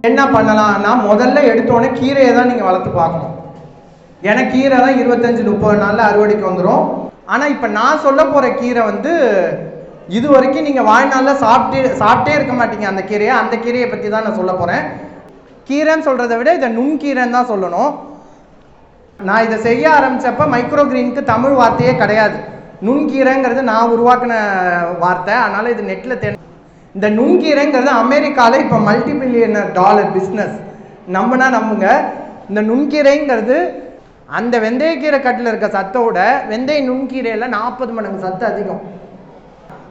என்ன பண்ணலாம்னா முதல்ல எடுத்தோடனே கீரையை தான் நீங்கள் வளர்த்து பார்க்கணும். ஏன்னா கீரை தான் 25-30 நாளில் அறுவடைக்கு வந்துடும். ஆனால் இப்போ நான் சொல்ல போகிற கீரை வந்து இது வரைக்கும் நீங்கள் வாழ்நாளில் சாப்பிட்டே இருக்க மாட்டீங்க. அந்த கீரையை பற்றி தான் நான் சொல்ல போகிறேன். கீரைன்னு சொல்கிறத விட இதை நுண்கீரைன்னு தான் சொல்லணும். நான் இதை செய்ய ஆரம்பித்தப்போ மைக்ரோகிரீனுக்கு தமிழ் வார்த்தையே கிடையாது. நுண்கீரைங்கிறது நான் உருவாக்கின வார்த்தை. அதனால் இது நெட்டில் இந்த நுண்கீரைங்கிறது அமெரிக்காவில் இப்போ $multi-billion பிஸ்னஸ். நம்புங்க. இந்த நுண்கீரைங்கிறது அந்த வெந்தயக்கீரை கட்டில் இருக்க சத்தோட வெந்தய நுண்கீரையில் 40 மடங்கு சத்து அதிகம்.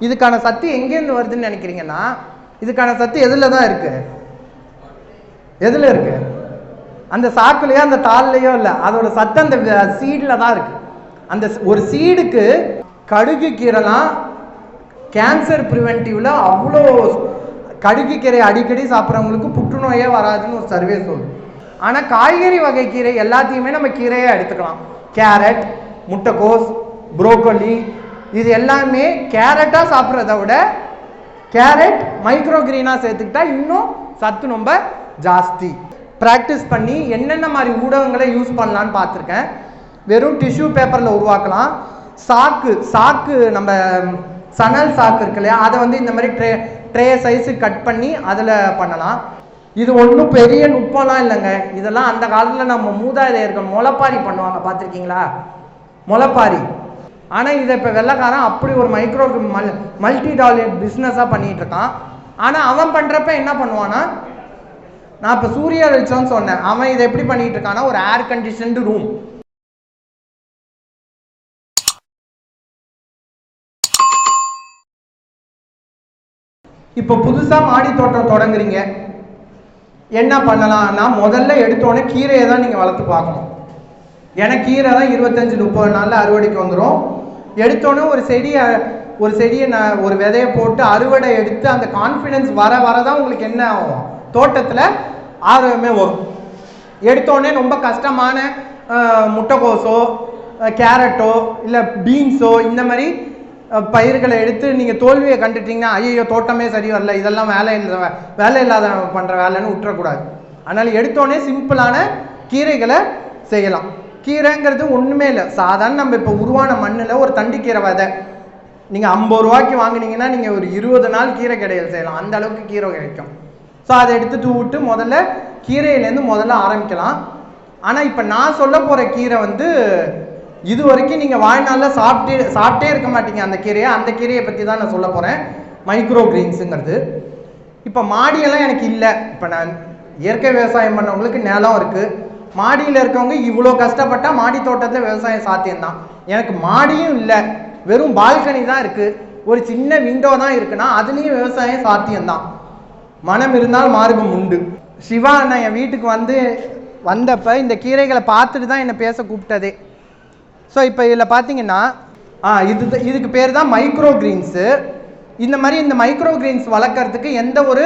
இதுக்கான சத்து எங்கேருந்து வருதுன்னு நினைக்கிறீங்கன்னா, இதுக்கான சத்து எதில் தான் இருக்குது? எதில் இருக்குது? அந்த சாக்குலையோ அந்த தாள்லையோ இல்லை. அதோட சத்து அந்த சீடில் தான் இருக்குது. அந்த ஒரு சீடுக்கு கடுகு கீரைலாம் கேன்சர் ப்ரிவென்டிவ்ல அவ்வளோ. கடுகு கீரை அடிக்கடி சாப்பிட்றவங்களுக்கு புற்றுநோயே வராதுன்னு ஒரு சர்வே சொல்லுது. ஆனால் காய்கறி வகை கீரை எல்லாத்தையுமே நம்ம கீரையே எடுத்துக்கலாம். கேரட், முட்டைக்கோஸ், புரோக்கோலி, இது எல்லாமே கேரட்டாக சாப்பிட்றத விட கேரட் மைக்ரோகிரீனாக சேர்த்துக்கிட்டா இன்னும் சத்து ரொம்ப ஜாஸ்தி. ப்ராக்டிஸ் பண்ணி என்னென்ன மாதிரி ஊடகங்களை யூஸ் பண்ணலான்னு பார்த்துருக்கேன். வெறும் டிஷ்யூ பேப்பரில் உருவாக்கலாம். சாக்கு நம்ம சணல் சாக்கு இருக்கு இல்லையா, அதை வந்து இந்த மாதிரி ட்ரே சைஸு கட் பண்ணி அதில் பண்ணலாம். இது ஒன்றும் பெரிய நுட்பம்லாம் இல்லைங்க. இதெல்லாம் அந்த காலத்தில் நம்ம மூதாதையர்கள் முளைப்பாரி பண்ணுவாங்க, பார்த்துருக்கீங்களா? முளைப்பாரி. ஆனால் இதை இப்போ வெள்ளைக்காரன் அப்படி ஒரு $multi-billion பிஸ்னஸாக பண்ணிகிட்டு இருக்கான். ஆனால் அவன் பண்ணுறப்ப என்ன பண்ணுவான்னா, நான் இப்போ சூரிய வெளிச்சம்னு சொன்னேன். அவன் இதை எப்படி பண்ணிகிட்டு இருக்கான்னா, ஒரு ஏர் கண்டிஷன்டு ரூம். இப்போ புதுசாக மாடி தோட்டம் தொடங்குறீங்க, என்ன பண்ணலாம்னா முதல்ல எடுத்தோடனே கீரையை தான் நீங்கள் வளர்த்து பார்க்கணும். ஏன்னா கீரை தான் 25-30 நாளில் அறுவடைக்கு வந்துடும். எடுத்தோடனே ஒரு செடியை ஒரு விதையை போட்டு அறுவடை எடுத்து அந்த கான்ஃபிடென்ஸ் வர தான் உங்களுக்கு என்ன ஆகும், தோட்டத்தில் ஆர்வமே வரும். எடுத்தோடனே ரொம்ப கஷ்டமான முட்டைக்கோஸோ கேரட்டோ இல்லை பீன்ஸோ இந்த மாதிரி பயிர்களை எடுத்து நீங்கள் தோல்வியை கண்டுட்டிங்கன்னா, ஐயோ தோட்டமே சரி வரல, இதெல்லாம் வேலை இல்லாத பண்ணுற வேலைன்னு விட்டுறக்கூடாது. அதனால் எடுத்தோடனே சிம்பிளான கீரைகளை செய்யலாம். கீரைங்கிறது ஒன்றுமே இல்லை, சாதாரண நம்ம இப்போ உருவான மண்ணில் ஒரு தண்டிக்கீரை விதை நீங்கள் 50 ரூபாய்க்கு வாங்கினீங்கன்னா நீங்கள் ஒரு 20 நாள் கீரை கடையில் செய்யலாம். அந்த அளவுக்கு கீரை கிடைக்கும். ஸோ அதை எடுத்துட்டு விட்டு முதல்ல கீரையிலேருந்து ஆரம்பிக்கலாம். ஆனால் இப்போ நான் சொல்ல போகிற கீரை வந்து இது வரைக்கும் நீங்கள் வாழ்நாளில் சாப்பிட்டே இருக்க மாட்டீங்க. அந்த கீரையை பற்றி தான் நான் சொல்ல போகிறேன். மைக்ரோகிரீன்ஸுங்கிறது. இப்போ மாடியெல்லாம் எனக்கு இல்லை. இப்போ நான் இயற்கை விவசாயம் பண்ணவங்களுக்கு நிலம் இருக்குது. மாடியில் இருக்கவங்க இவ்வளோ கஷ்டப்பட்டால் மாடி தோட்டத்தில் விவசாயம் சாத்தியம்தான். எனக்கு மாடியும் இல்லை, வெறும் பால்கனி தான் இருக்குது, ஒரு சின்ன விண்டோ தான் இருக்குன்னா அதுலேயும் விவசாயம் சாத்தியம்தான். மனம் இருந்தால் மார்க்கம் உண்டு. சிவா அண்ணா என் வீட்டுக்கு வந்தப்போ இந்த கீரைகளை பார்த்துட்டு தான் என்னை பேச கூப்பிட்டதே. ஸோ இப்போ இதில் பார்த்தீங்கன்னா இதுக்கு பேர் தான் மைக்ரோகிரீன்ஸு. இந்த மைக்ரோகிரீன்ஸ் வளர்க்குறதுக்கு எந்த ஒரு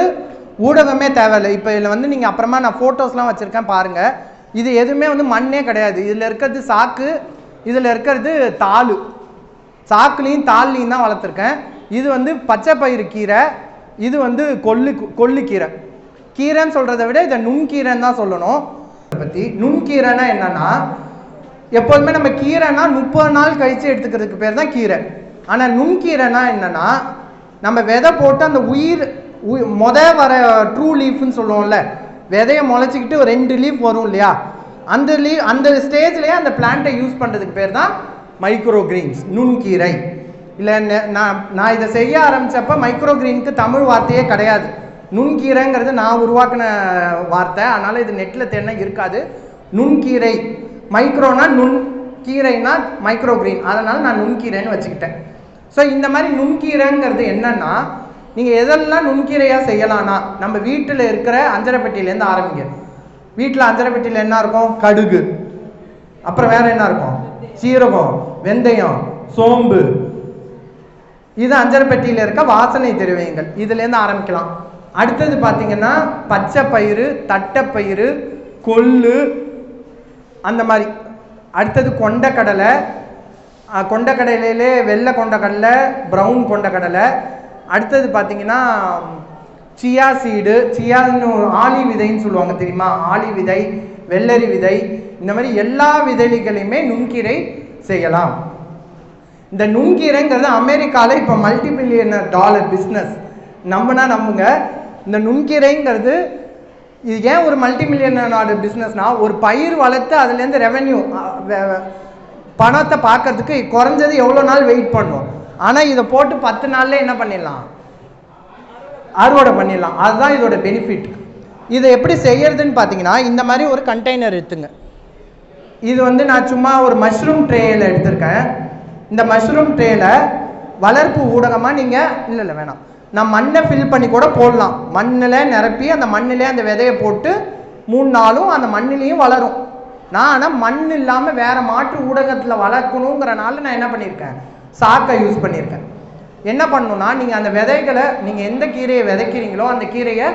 ஊடகமே தேவையில்லை. இப்போ இதில் நீங்கள் அப்புறமா நான் ஃபோட்டோஸ்லாம் வச்சுருக்கேன் பாருங்கள். இது எதுவுமே மண்ணே கிடையாது. இதில் இருக்கிறது சாக்கு, இதில் இருக்கிறது தாள். சாக்குலேயும் தாள்லையும் தான் வளர்த்துருக்கேன். இது பச்சை பயிறு கீரை, இது கொள்ளு கீரை. கீரைன்னு சொல்கிறத விட இதை நுண்கீரைன்னு தான் சொல்லணும். பற்றி நுண்கீரைன்னா என்னன்னா, எப்போதுமே நம்ம கீரைனா 30 நாள் கழித்து எடுத்துக்கிறதுக்கு பேர் தான் கீரை. ஆனால் நுண்கீரைனா என்னன்னா, நம்ம விதை போட்டு அந்த வர ட்ரூ லீஃப்னு சொல்லுவோம்ல, விதையை முளைச்சிக்கிட்டு ஒரு 2 லீஃப் வரும் இல்லையா, அந்த ஸ்டேஜ்லேயே அந்த பிளான்ட்டை யூஸ் பண்ணுறதுக்கு பேர் தான் மைக்ரோகிரீன்ஸ், நுண்கீரை. இல்லை நான் இதை செய்ய ஆரம்பித்தப்போ மைக்ரோகிரீனுக்கு தமிழ் வார்த்தையே கிடையாது. நுண்கீரைங்கிறது நான் உருவாக்கின வார்த்தை. அதனால் இது நெட்டில் தேடினா இருக்காது. நுண்கீரை, மைக்ரோனா நுண், கீரைனா மைக்ரோகிரீன், அதனால் நான் நுண்கீரைன்னு வச்சுக்கிட்டேன். ஸோ இந்த மாதிரி நுண்கீரைங்கிறது என்னன்னா, நீங்கள் எதெல்லாம் நுண்கீரையாக செய்யலாம்னா, நம்ம வீட்டில் இருக்கிற அஞ்சரைப்பெட்டியிலேருந்து ஆரம்பிங்க. வீட்டில் அஞ்சரைப்பெட்டியில் என்ன இருக்கும்? கடுகு, அப்புறம் வேறு என்ன இருக்கும்? சீரகம், வெந்தயம், சோம்பு. இது அஞ்சரைப்பெட்டியில் இருக்க வாசனை திரவியங்கள். இதுலேருந்து ஆரம்பிக்கலாம். அடுத்தது பார்த்தீங்கன்னா பச்சை பயிறு, தட்டைப்பயிறு, கொள்ளு, அந்த மாதிரி. அடுத்தது கொண்டக்கடலை, கொண்டக்கடலையிலே வெள்ளை கொண்டக்கடலை, ப்ரௌன் கொண்டக்கடலை. அடுத்தது பார்த்தீங்கன்னா சியா சீடு, சியான்னு ஆளி விதைன்னு சொல்லுவாங்க தெரியுமா, ஆளி விதை, வெள்ளரி விதை, இந்த மாதிரி எல்லா விதைகளையுமே நுண்கீரை செய்யலாம். இந்த நுண்கீரைங்கிறது அமெரிக்காவில் இப்போ $multi-billion பிஸ்னஸ். நம்புங்க. இந்த நுண்கீரைங்கிறது இது ஏன் ஒரு $multi-million பிஸ்னஸ்னா, ஒரு பயிர் வளர்த்து அதுலேருந்து ரெவென்யூ பணத்தை பார்க்கறதுக்கு குறைஞ்சது எவ்வளோ நாள் வெயிட் பண்ணும். ஆனால் இதை போட்டு 10 நாள்ல என்ன பண்ணிடலாம், அறுவடை பண்ணிடலாம். அதுதான் இதோட பெனிஃபிட். இதை எப்படி செய்யறதுன்னு பார்த்தீங்கன்னா, இந்த மாதிரி ஒரு கண்டெய்னர் எடுத்துங்க. இது வந்து நான் சும்மா ஒரு மஷ்ரூம் ட்ரேயில் எடுத்திருக்கேன். இந்த மஷ்ரூம் ட்ரேயில் வளர்ப்பு ஊடகமாக நீங்கள் இல்லை வேணாம், நான் மண்ணை ஃபில் பண்ணி கூட போடலாம். மண்ணில் நிரப்பி அந்த மண்ணிலே அந்த விதையை போட்டு 3 நாளும் அந்த மண்ணிலையும் வளரும். நான் ஆனால் மண் இல்லாமல் வேறு மாற்று ஊடகத்தில் வளர்க்கணுங்கிறனால நான் என்ன பண்ணியிருக்கேன், சாக்கை யூஸ் பண்ணியிருக்கேன். என்ன பண்ணணும்னா, நீங்கள் அந்த விதைகளை நீங்கள் எந்த கீரையை விதைக்கிறீங்களோ அந்த கீரையை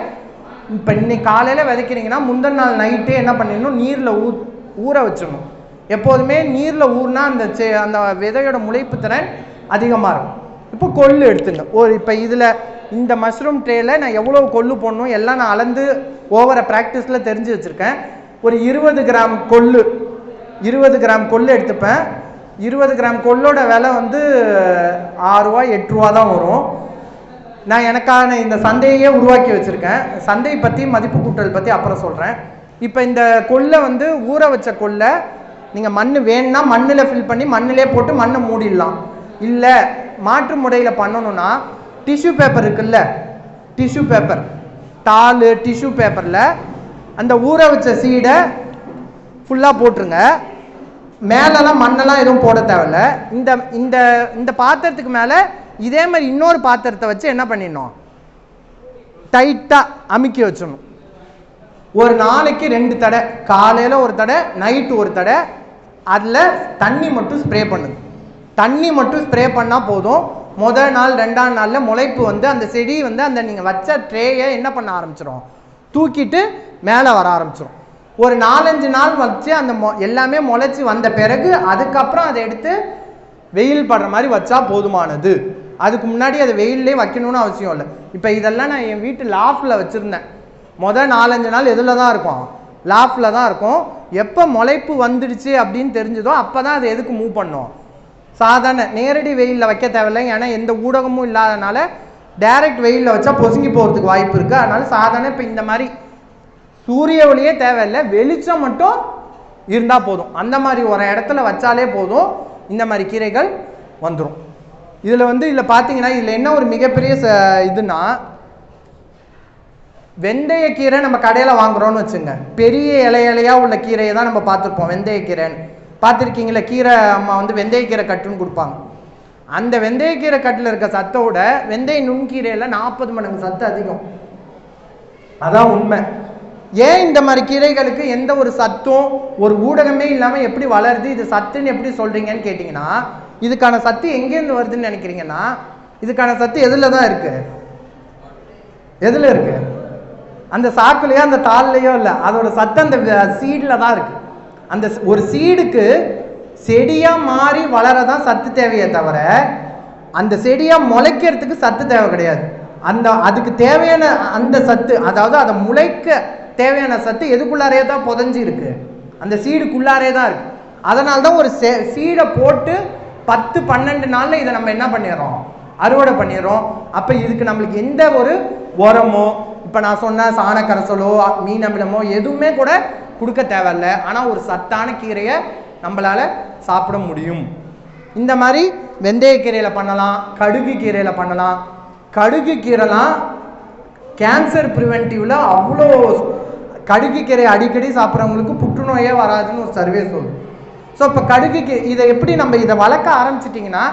இப்போ இன்னைக்கு காலையில் விதைக்கிறீங்கன்னா முந்தின நாள் நைட்டே என்ன பண்ணிடணும், நீரில் ஊற வச்சிடணும். எப்போதுமே நீரில் ஊறினா அந்த விதையோட முளைப்பு திறன் அதிகமாக இருக்கும். இப்போ கொள்ளு எடுத்துங்க. இப்போ இதில் இந்த மஷ்ரூம் ட்ரேயில் நான் எவ்வளோ கொள்ளு போடணும் எல்லாம் நான் அளந்து ஓவர ப்ராக்டிஸில் தெரிஞ்சு வச்சுருக்கேன். ஒரு 20 கிராம் கொள்ளு, 20 கிராம் கொள்ளு எடுத்துப்பேன். 20 கிராம் கொள்ளோட விலை வந்து ₹6 ₹8 தான் வரும். நான் எனக்கான இந்த சந்தையே உருவாக்கி வச்சுருக்கேன். சந்தை பற்றி மதிப்பு கூட்டல் பற்றி அப்புறம் சொல்கிறேன். இப்போ இந்த கொள்ளை வந்து ஊற வச்ச கொள்ளை நீங்கள் மண் வேணும்னா மண்ணில் ஃபில் பண்ணி மண்ணிலே போட்டு மண்ணை மூடிடலாம். இல்லை மாற்று முறையில் பண்ணணும்னா டிஷ்யூ பேப்பர் இருக்குல்ல, டிஷ்யூ பேப்பர், தாள் டிஷ்யூ பேப்பரில் அந்த ஊற வச்ச சீடை ஃபுல்லாக போட்டுருங்க. மேலெல்லாம் மண்ணெல்லாம் எதுவும் போட தேவையில்ல. இந்த இந்த இந்த பாத்திரத்துக்கு மேலே இதே மாதிரி இன்னொரு பாத்திரத்தை வச்சு என்ன பண்ணிடணும், டைட்டாக அமுக்கி வச்சிடணும். ஒரு நாளைக்கு 2 தடவை, காலையில் ஒரு தடவை, நைட்டு ஒரு தடவை. அதில் தண்ணி மட்டும் ஸ்ப்ரே பண்ணுங்க. தண்ணி மட்டும் ஸ்ப்ரே பண்ணால் போதும். முதல் நாள் 2ஆம் நாளில் முளைப்பு வந்து அந்த செடி வந்து அந்த நீங்கள் வச்ச ட்ரேயை என்ன பண்ண ஆரம்பிச்சிடும், தூக்கிட்டு மேலே வர ஆரம்பிச்சிடும். ஒரு 4-5 நாள் வச்சு அந்த எல்லாமே முளைச்சி வந்த பிறகு அதுக்கப்புறம் அதை எடுத்து வெயில் படுற மாதிரி வச்சா போதுமானது. அதுக்கு முன்னாடி அதை வெயிலே வைக்கணும்னு அவசியம் இல்லை. இப்போ இதெல்லாம் நான் என் வீட்டு லாஃப்டில் வச்சுருந்தேன். முதல் 4-5 நாள் எதில் தான் இருக்கும், லாஃப்டில் தான் இருக்கும். எப்போ முளைப்பு வந்துடுச்சு அப்படின்னு தெரிஞ்சதோ அப்போ தான் அதை எதுக்கு மூவ் பண்ணோம். சாதாரண நேரடி வெயிலில் வைக்க தேவையில்லை. ஏன்னா எந்த ஊடகமும் இல்லாதனால டைரக்ட் வெயிலில் வச்சா பொசுங்கி போகிறதுக்கு வாய்ப்பு இருக்குது. அதனால சாதாரண இப்போ இந்த மாதிரி சூரிய ஒளியே தேவையில்லை, வெளிச்சம் மட்டும் இருந்தால் போதும். அந்த மாதிரி ஒரு இடத்துல வச்சாலே போதும், இந்த மாதிரி கீரைகள் வந்துடும். இதில் வந்து இதில் பார்த்தீங்கன்னா இதில் என்ன ஒரு மிகப்பெரிய இதுனா, வெந்தயக்கீரை நம்ம கடையில் வாங்குறோம்னு வச்சுங்க, பெரிய இலையாக உள்ள கீரையை தான் நம்ம பார்த்துருப்போம். வெந்தயக்கீரைன்னு பார்த்துருக்கீங்களா? கீரை அம்மா வந்து வெந்தயக்கீரை கட்டுன்னு கொடுப்பாங்க. அந்த வெந்தயக்கீரை கட்டில் இருக்க சத்தோட வெந்தய நுண்கீரையில் 40 மடங்கு சத்து அதிகம். அதான் உண்மை. ஏன் இந்த மாதிரி கீரைகளுக்கு எந்த ஒரு சத்தும் ஒரு ஊடகமே இல்லாமல் எப்படி வளருது, இது சத்துன்னு எப்படி சொல்கிறீங்கன்னு கேட்டிங்கன்னா, இதுக்கான சத்து எங்கேருந்து வருதுன்னு நினைக்கிறீங்கன்னா, இதுக்கான சத்து எதில் தான் இருக்குது, எதில் இருக்குது, அந்த சாக்குலையோ அந்த தாள்லையோ இல்லை, அதோட சத்து அந்த சீடில் தான் இருக்குது. அந்த ஒரு சீடுக்கு செடியாக மாறி வளரதான் சத்து தேவையே தவிர அந்த செடியாக முளைக்கிறதுக்கு சத்து தேவை கிடையாது. அதுக்கு தேவையான அந்த சத்து, அதாவது அதை முளைக்க தேவையான சத்து எதுக்குள்ளாரே தான் புதஞ்சி இருக்கு, அந்த சீடுக்குள்ளாரே தான் இருக்கு. அதனால தான் ஒரு சீடை போட்டு 10-12 நாளில் இதை நம்ம என்ன பண்ணிடுறோம், அறுவடை பண்ணிடுறோம். அப்போ இதுக்கு நம்மளுக்கு எந்த ஒரு உரமோ, இப்போ நான் சொன்ன சாண கரைசலோ மீன் அமிலமோ எதுவுமே கூட கொடுக்க தேவையில்லை. ஆனால் ஒரு சத்தான கீரையை நம்மளால் சாப்பிட முடியும். இந்த மாதிரி வெந்தயக்கீரையில் பண்ணலாம், கடுகு கீரையில் பண்ணலாம். கடுகு கீரைலாம் கேன்சர் ப்ரிவென்டிவில் அவ்வளோ, கடுகு கீரை அடிக்கடி சாப்பிட்றவங்களுக்கு புற்றுநோயே வராதுன்னு ஒரு சர்வே சொல்லுது. ஸோ இப்போ கடுகு இதை எப்படி நம்ம இதை வளர்க்க ஆரம்பிச்சிட்டிங்கன்னா,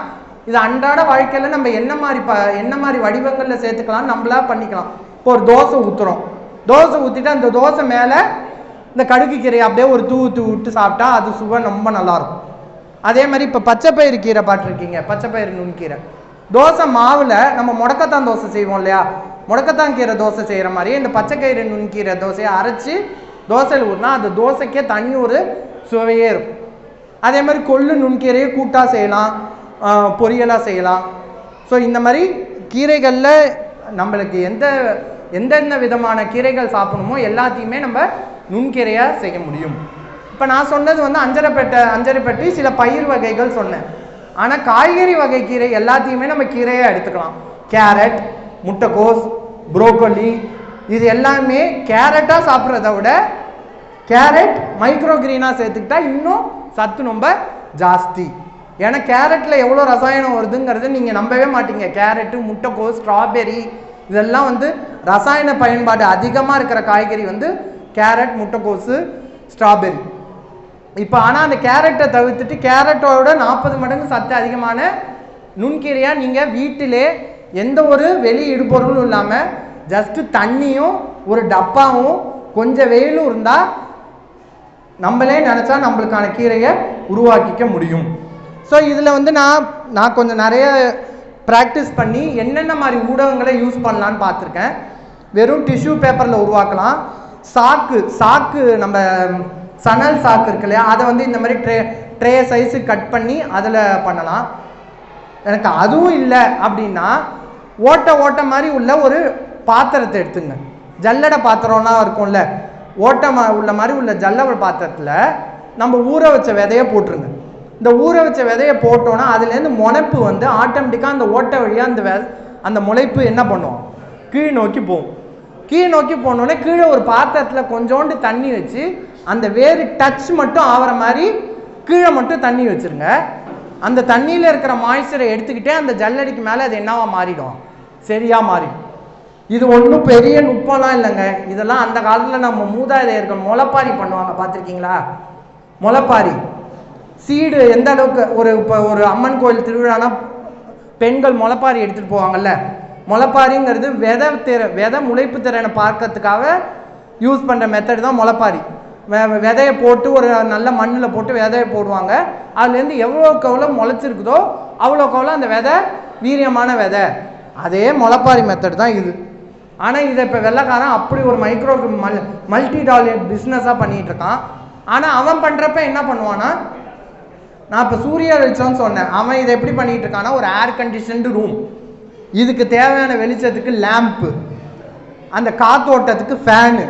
இது அன்றாட வாழ்க்கையில் நம்ம என்ன மாதிரி வடிவங்களில் சேர்த்துக்கலாம், நம்மளா பண்ணிக்கலாம். இப்போ ஒரு தோசை ஊற்றுறோம், தோசை ஊற்றிட்டு அந்த தோசை மேலே இந்த கடுகு கீரையை அப்படியே ஒரு தூத்து விட்டு சாப்பிட்டா அது சுவை ரொம்ப நல்லாயிருக்கும். அதே மாதிரி இப்போ பச்சைப்பயிறு கீரை பார்த்துருக்கீங்க, பச்சைப்பயிறு நுண்கீரை. தோசை மாவில் நம்ம முடக்கத்தான் தோசை செய்வோம் இல்லையா, முடக்கத்தான் கீரை தோசை செய்கிற மாதிரி இந்த பச்சைக்கயிறு நுண்கீரை தோசையை அரைச்சி தோசையில் ஊற்றினா அந்த தோசைக்கே தனி ஒரு சுவையே இருக்கும். அதே மாதிரி கொள்ளு நுண்கீரையை கூட்டாக செய்யலாம், பொரியலாக செய்யலாம். ஸோ இந்த மாதிரி கீரைகளில் நம்மளுக்கு எந்த எந்தெந்த விதமான கீரைகள் சாப்பிடணுமோ எல்லாத்தையுமே நம்ம நுண்கீரையாக செய்ய முடியும். இப்போ நான் சொன்னது வந்து அஞ்சரைப்பட்டி சில பயிர் வகைகள் சொன்னேன். ஆனால் காய்கறி வகை கீரை எல்லாத்தையுமே நம்ம கீரையாக எடுத்துக்கலாம். கேரட், முட்டைக்கோஸ், புரோக்கோலி, இது எல்லாமே கேரட்டாக சாப்பிட்றத விட கேரட் மைக்ரோகிரீனாக சேர்த்துக்கிட்டா இன்னும் சத்து ரொம்ப ஜாஸ்தி. ஏன்னா கேரட்டில் எவ்வளோ ரசாயனம் வருதுங்கிறத நீங்கள் நம்பவே மாட்டீங்க. கேரட்டு, முட்டைக்கோஸ், ஸ்ட்ராபெரி இதெல்லாம் வந்து ரசாயன பயன்பாடு அதிகமாக இருக்கிற காய்கறி வந்து கேரட், முட்டைக்கோஸு, ஸ்ட்ராபெரி. இப்போ ஆனால் அந்த கேரட்டை தவிர்த்துட்டு கேரட்டோட 40 மடங்கு சத்து அதிகமான நுண்கீரையாக நீங்கள் வீட்டிலே எந்த ஒரு வெளி இடுபொருளும் இல்லாமல் ஜஸ்ட்டு தண்ணியும் ஒரு டப்பாவும் கொஞ்சம் வெயிலும் இருந்தால் நம்மளே நினச்சா நம்மளுக்கான கீரையை உருவாக்கிக்க முடியும். ஸோ இதில் வந்து நான் கொஞ்சம் நிறைய ப்ராக்டிஸ் பண்ணி என்னென்ன மாதிரி ஊடகங்களை யூஸ் பண்ணலான்னு பார்த்துருக்கேன். வெறும் டிஷ்யூ பேப்பரில் உருவாக்கலாம். சாக்கு நம்ம சணல் சாக்கு இருக்கு இல்லையா, அதை வந்து இந்த மாதிரி ட்ரே சைஸு கட் பண்ணி அதில் பண்ணலாம். எனக்கு அதுவும் இல்லை அப்படின்னா ஓட்ட மாதிரி உள்ள ஒரு பாத்திரத்தை எடுத்துங்க. ஜல்லடை பாத்திரம்லாம் இருக்கும்ல, உள்ள மாதிரி உள்ள ஜல்லடை பாத்திரத்தில் நம்ம ஊற வச்ச விதையை போட்டுருங்க. இந்த ஊற வச்ச விதையை போட்டோன்னா அதுலேருந்து முளைப்பு வந்து ஆட்டோமேட்டிக்காக அந்த ஓட்டை வழியாக அந்த முளைப்பு என்ன பண்ணுவோம், கீழ் நோக்கி போகும். கீழ் நோக்கி போனோடனே கீழே ஒரு பாத்திரத்தில் கொஞ்சோண்டு தண்ணி வச்சு அந்த வேறு டச் மட்டும் ஆகிற மாதிரி கீழே மட்டும் தண்ணி வச்சுருங்க. அந்த தண்ணியில் இருக்கிற மாய்ச்சரை எடுத்துக்கிட்டே அந்த ஜல்லடிக்கு மேலே அது என்னவா மாறிடும், சரியாக மாறிடும். இது ஒன்றும் பெரிய நுட்பம்லாம் இல்லைங்க. இதெல்லாம் அந்த காலத்தில் நம்ம மூதாதையர்கள் முளைப்பாரி பண்ணுவாங்க, பார்த்துருக்கீங்களா? முளைப்பாரி சீடு எந்த அளவுக்கு இப்போ ஒரு அம்மன் கோயில் திருவிழானா பெண்கள் முளைப்பாரி எடுத்துகிட்டு போவாங்கல்ல. முளைப்பாரிங்கிறது விதை முளைப்பு திறனை பார்க்கறதுக்காக யூஸ் பண்ணுற மெத்தட் தான் முளைப்பாரி. விதையை போட்டு ஒரு நல்ல மண்ணில் போட்டு விதையை போடுவாங்க. அதுலேருந்து எவ்வளோக்கு எவ்வளோ முளைச்சிருக்குதோ அவ்வளோக்கு எவ்வளோ அந்த விதை வீரியமான விதை. அதே முளைப்பாரி மெத்தட் தான் இது. ஆனால் இதை இப்போ வெள்ளைக்காரன் அப்படி ஒரு மல்டி டாலர் பிஸ்னஸாக பண்ணிகிட்டு இருக்கான். ஆனால் அவன் பண்ணுறப்ப என்ன பண்ணுவான்னா, நான் இப்போ சூரிய வெளிச்சம்னு சொன்னேன், அவன் இதை எப்படி பண்ணிகிட்டு இருக்கான்னா ஒரு ஏர் கண்டிஷன்டு ரூம், இதுக்கு தேவையான வெளிச்சத்துக்கு லேம்ப்பு, அந்த காத்தோட்டத்துக்கு ஃபேனு,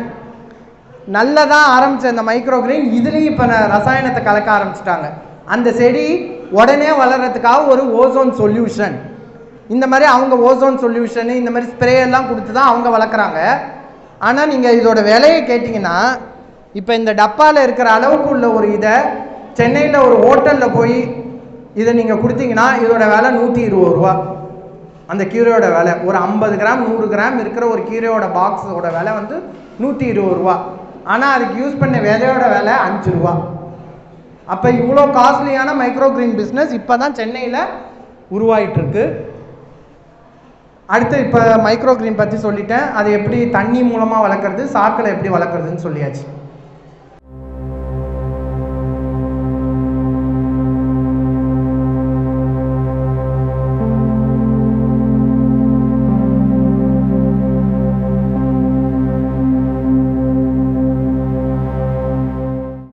நல்லதாக ஆரம்பித்த இந்த மைக்ரோகிரீன் இதுலேயும் இப்போ ரசாயனத்தை கலக்க ஆரம்பிச்சிட்டாங்க. அந்த செடி உடனே வளர்கிறதுக்காக ஒரு ஓசோன் சொல்யூஷன், இந்த மாதிரி அவங்க ஓசோன் சொல்யூஷனு இந்த மாதிரி ஸ்ப்ரே எல்லாம் கொடுத்து தான் அவங்க வளர்க்குறாங்க. ஆனால் நீங்கள் இதோட விலையை கேட்டிங்கன்னா, இப்போ இந்த டப்பாவில் இருக்கிற அளவுக்கு உள்ள ஒரு இதை சென்னையில் ஒரு ஹோட்டலில் போய் இதை நீங்கள் கொடுத்தீங்கன்னா இதோட விலை 120 ரூபா. அந்த கீரையோட விலை ஒரு 50 கிராம் 100 கிராம் இருக்கிற ஒரு கீரையோட பாக்ஸோட விலை வந்து 120 ரூபா. ஆனால் அதுக்கு யூஸ் பண்ண விதையோட விலை 5 ரூபா. அப்போ இவ்வளோ காஸ்ட்லியான மைக்ரோகிரீன் பிஸ்னஸ் இப்போ தான் சென்னையில் உருவாயிட்ருக்கு. அடுத்து இப்போ மைக்ரோகிரீன் பற்றி சொல்லிட்டேன். அது எப்படி தண்ணி மூலமாக வளர்க்குறது, சாக்கில் எப்படி வளர்க்குறதுன்னு சொல்லியாச்சு.